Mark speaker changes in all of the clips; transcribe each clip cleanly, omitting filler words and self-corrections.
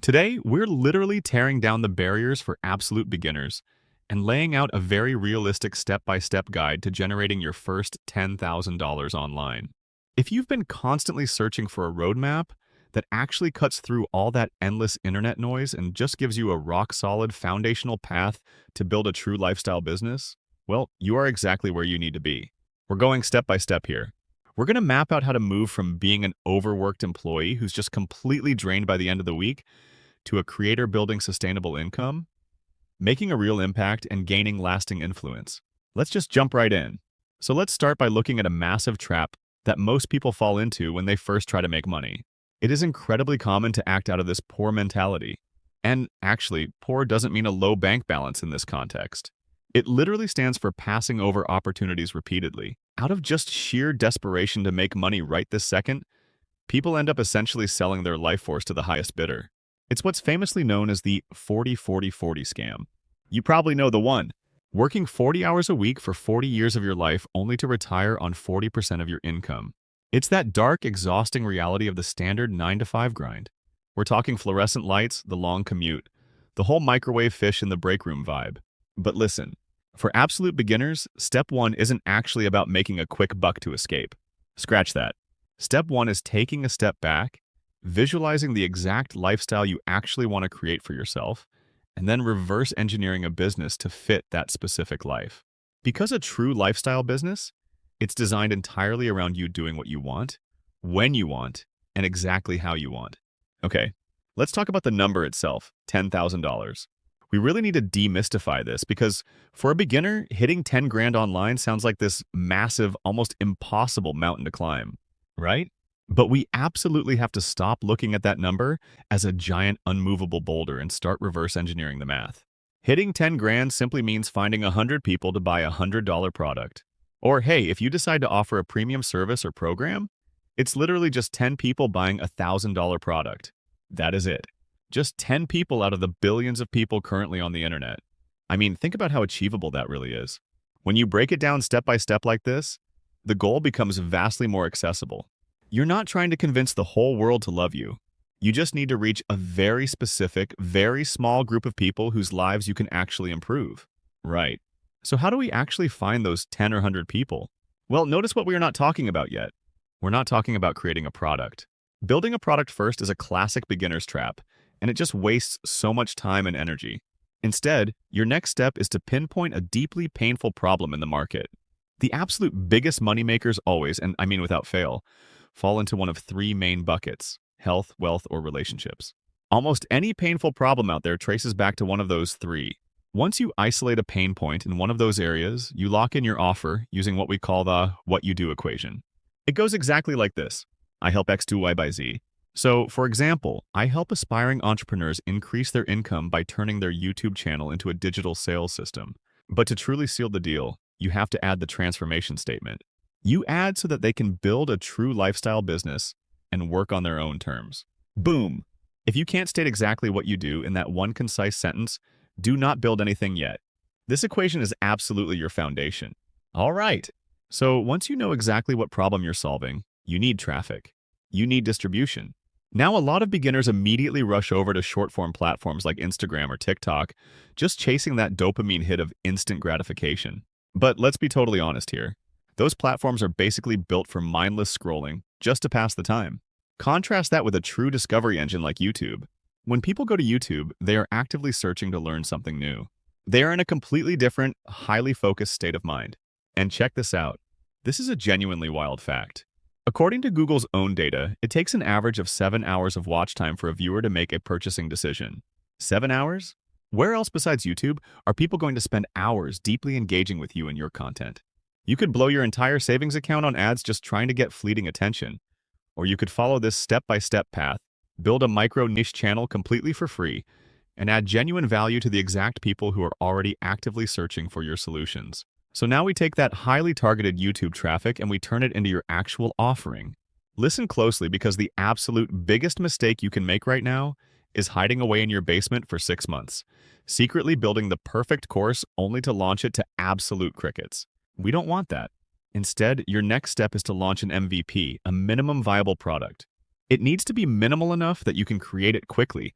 Speaker 1: Today, we're literally tearing down the barriers for absolute beginners and laying out a very realistic step-by-step guide to generating your first $10,000 online. If you've been constantly searching for a roadmap that actually cuts through all that endless internet noise and just gives you a rock-solid foundational path to build a true lifestyle business, well, you are exactly where you need to be. We're going step by step here. We're going to map out how to move from being an overworked employee who's just completely drained by the end of the week to a creator building sustainable income, making a real impact, and gaining lasting influence. Let's just jump right in. So let's start by looking at a massive trap that most people fall into when they first try to make money. It is incredibly common to act out of this poor mentality. And actually, poor doesn't mean a low bank balance in this context. It literally stands for passing over opportunities repeatedly. Out of just sheer desperation to make money right this second, people end up essentially selling their life force to the highest bidder. It's what's famously known as the 40-40-40 scam. You probably know the one. Working 40 hours a week for 40 years of your life only to retire on 40% of your income. It's that dark, exhausting reality of the standard 9-to-5 grind. We're talking fluorescent lights, the long commute, the whole microwave fish in the break room vibe. But listen, for absolute beginners, step one isn't actually about making a quick buck to escape. Scratch that. Step one is taking a step back, visualizing the exact lifestyle you actually want to create for yourself, and then reverse engineering a business to fit that specific life. Because a true lifestyle business, it's designed entirely around you doing what you want, when you want, and exactly how you want. Okay, let's talk about the number itself, $10,000. We really need to demystify this because for a beginner, hitting 10 grand online sounds like this massive, almost impossible mountain to climb, right? But we absolutely have to stop looking at that number as a giant unmovable boulder and start reverse engineering the math. Hitting 10 grand simply means finding 100 people to buy a $100 product. Or hey, if you decide to offer a premium service or program, it's literally just 10 people buying a $1,000 product. That is it. Just 10 people out of the billions of people currently on the internet. I mean, think about how achievable that really is. When you break it down step by step like this, the goal becomes vastly more accessible. You're not trying to convince the whole world to love you. You just need to reach a very specific, very small group of people whose lives you can actually improve. Right. So how do we actually find those 10 or 100 people? Well, notice what we are not talking about yet. We're not talking about creating a product. Building a product first is a classic beginner's trap, and it just wastes so much time and energy. Instead, your next step is to pinpoint a deeply painful problem in the market. The absolute biggest moneymakers always, and I mean without fail, fall into one of three main buckets: health, wealth, or relationships. Almost any painful problem out there traces back to one of those three. Once you isolate a pain point in one of those areas, you lock in your offer using what we call the what you do equation. It goes exactly like this. I help X do Y by Z. So, for example, I help aspiring entrepreneurs increase their income by turning their YouTube channel into a digital sales system. But to truly seal the deal, you have to add the transformation statement. You add so that they can build a true lifestyle business and work on their own terms. Boom! If you can't state exactly what you do in that one concise sentence, do not build anything yet. This equation is absolutely your foundation. All right. So once you know exactly what problem you're solving, you need traffic. You need distribution. Now, a lot of beginners immediately rush over to short-form platforms like Instagram or TikTok, just chasing that dopamine hit of instant gratification. But let's be totally honest here. Those platforms are basically built for mindless scrolling, just to pass the time. Contrast that with a true discovery engine like YouTube. When people go to YouTube, they are actively searching to learn something new. They are in a completely different, highly focused state of mind. And check this out. This is a genuinely wild fact. According to Google's own data, it takes an average of 7 hours of watch time for a viewer to make a purchasing decision. 7 hours? Where else besides YouTube are people going to spend hours deeply engaging with you and your content? You could blow your entire savings account on ads just trying to get fleeting attention. Or you could follow this step-by-step path, build a micro-niche channel completely for free, and add genuine value to the exact people who are already actively searching for your solutions. So now we take that highly targeted YouTube traffic and we turn it into your actual offering. Listen closely because the absolute biggest mistake you can make right now is hiding away in your basement for 6 months, secretly building the perfect course only to launch it to absolute crickets. We don't want that. Instead, your next step is to launch an MVP, a minimum viable product. It needs to be minimal enough that you can create it quickly,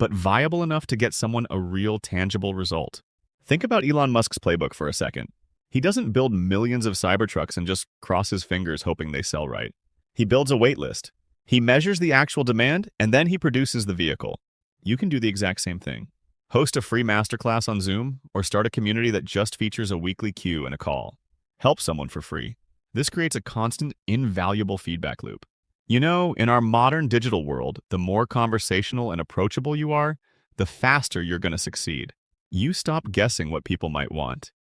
Speaker 1: but viable enough to get someone a real tangible result. Think about Elon Musk's playbook for a second. He doesn't build millions of Cybertrucks and just cross his fingers hoping they sell right. He builds a wait list. He measures the actual demand, and then he produces the vehicle. You can do the exact same thing. Host a free masterclass on Zoom, or start a community that just features a weekly queue and a call. Help someone for free. This creates a constant, invaluable feedback loop. You know, in our modern digital world, the more conversational and approachable you are, the faster you're going to succeed. You stop guessing what people might want,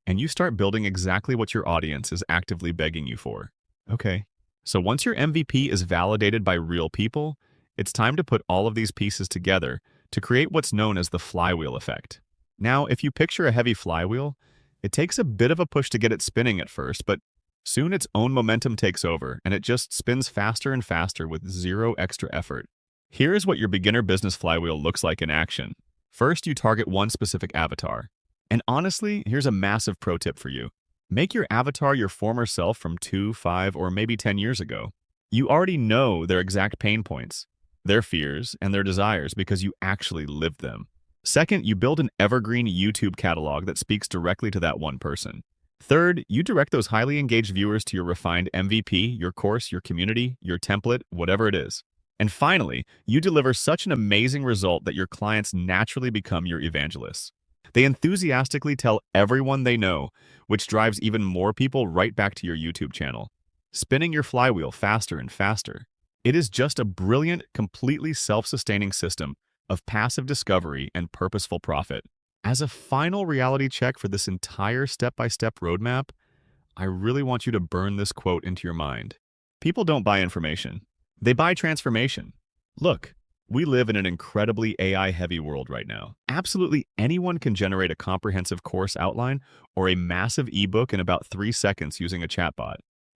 Speaker 1: and you start building exactly what your audience is actively begging you for. Okay, so once your MVP is validated by real people, it's time to put all of these pieces together to create what's known as the flywheel effect. Now, if you picture a heavy flywheel, it takes a bit of a push to get it spinning at first, but soon its own momentum takes over, and it just spins faster and faster with zero extra effort. Here's what your beginner business flywheel looks like in action. First, you target one specific avatar. And honestly, here's a massive pro tip for you. Make your avatar your former self from 2, 5, or maybe 10 years ago. You already know their exact pain points, their fears, and their desires because you actually lived them. Second, you build an evergreen YouTube catalog that speaks directly to that one person. Third, you direct those highly engaged viewers to your refined MVP, your course, your community, your template, whatever it is. And finally, you deliver such an amazing result that your clients naturally become your evangelists. They enthusiastically tell everyone they know, which drives even more people right back to your YouTube channel, spinning your flywheel faster and faster. It is just a brilliant, completely self-sustaining system of passive discovery and purposeful profit. As a final reality check for this entire step-by-step roadmap, I really want you to burn this quote into your mind. People don't buy information. They buy transformation. Look, we live in an incredibly AI-heavy world right now. Absolutely anyone can generate a comprehensive course outline or a massive ebook in about 3 seconds using a chatbot.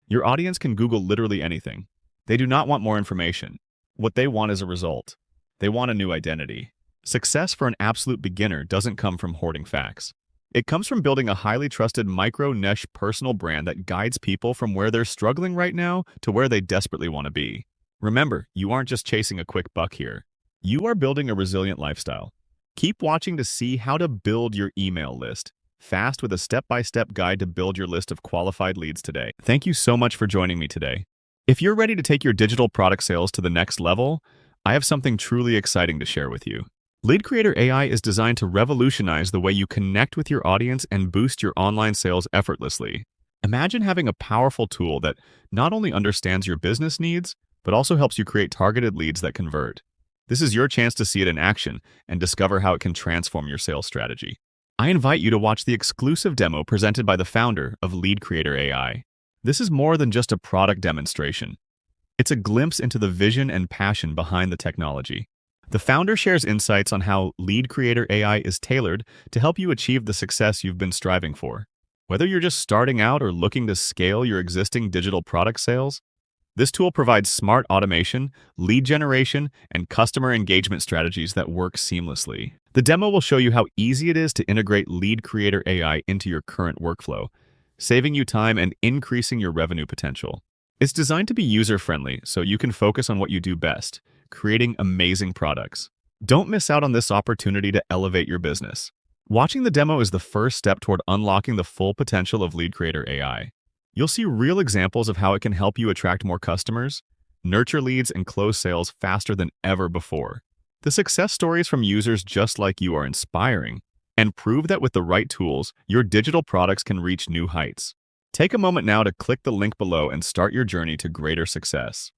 Speaker 1: Your audience can Google literally anything. They do not want more information. What they want is a result. They want a new identity. Success for an absolute beginner doesn't come from hoarding facts. It comes from building a highly trusted micro-niche personal brand that guides people from where they're struggling right now to where they desperately want to be. Remember, you aren't just chasing a quick buck here. You are building a resilient lifestyle. Keep watching to see how to build your email list fast with a step-by-step guide to build your list of qualified leads today. Thank you so much for joining me today. If you're ready to take your digital product sales to the next level, I have something truly exciting to share with you. Lead Creator AI is designed to revolutionize the way you connect with your audience and boost your online sales effortlessly. Imagine having a powerful tool that not only understands your business needs, but also helps you create targeted leads that convert. This is your chance to see it in action and discover how it can transform your sales strategy. I invite you to watch the exclusive demo presented by the founder of Lead Creator AI. This is more than just a product demonstration. It's a glimpse into the vision and passion behind the technology. The founder shares insights on how Lead Creator AI is tailored to help you achieve the success you've been striving for. Whether you're just starting out or looking to scale your existing digital product sales, this tool provides smart automation, lead generation, and customer engagement strategies that work seamlessly. The demo will show you how easy it is to integrate Lead Creator AI into your current workflow, saving you time and increasing your revenue potential. It's designed to be user-friendly so you can focus on what you do best, creating amazing products. Don't miss out on this opportunity to elevate your business. Watching the demo is the first step toward unlocking the full potential of Lead Creator AI. You'll see real examples of how it can help you attract more customers, nurture leads, and close sales faster than ever before. The success stories from users just like you are inspiring and prove that with the right tools, your digital products can reach new heights. Take a moment now to click the link below and start your journey to greater success.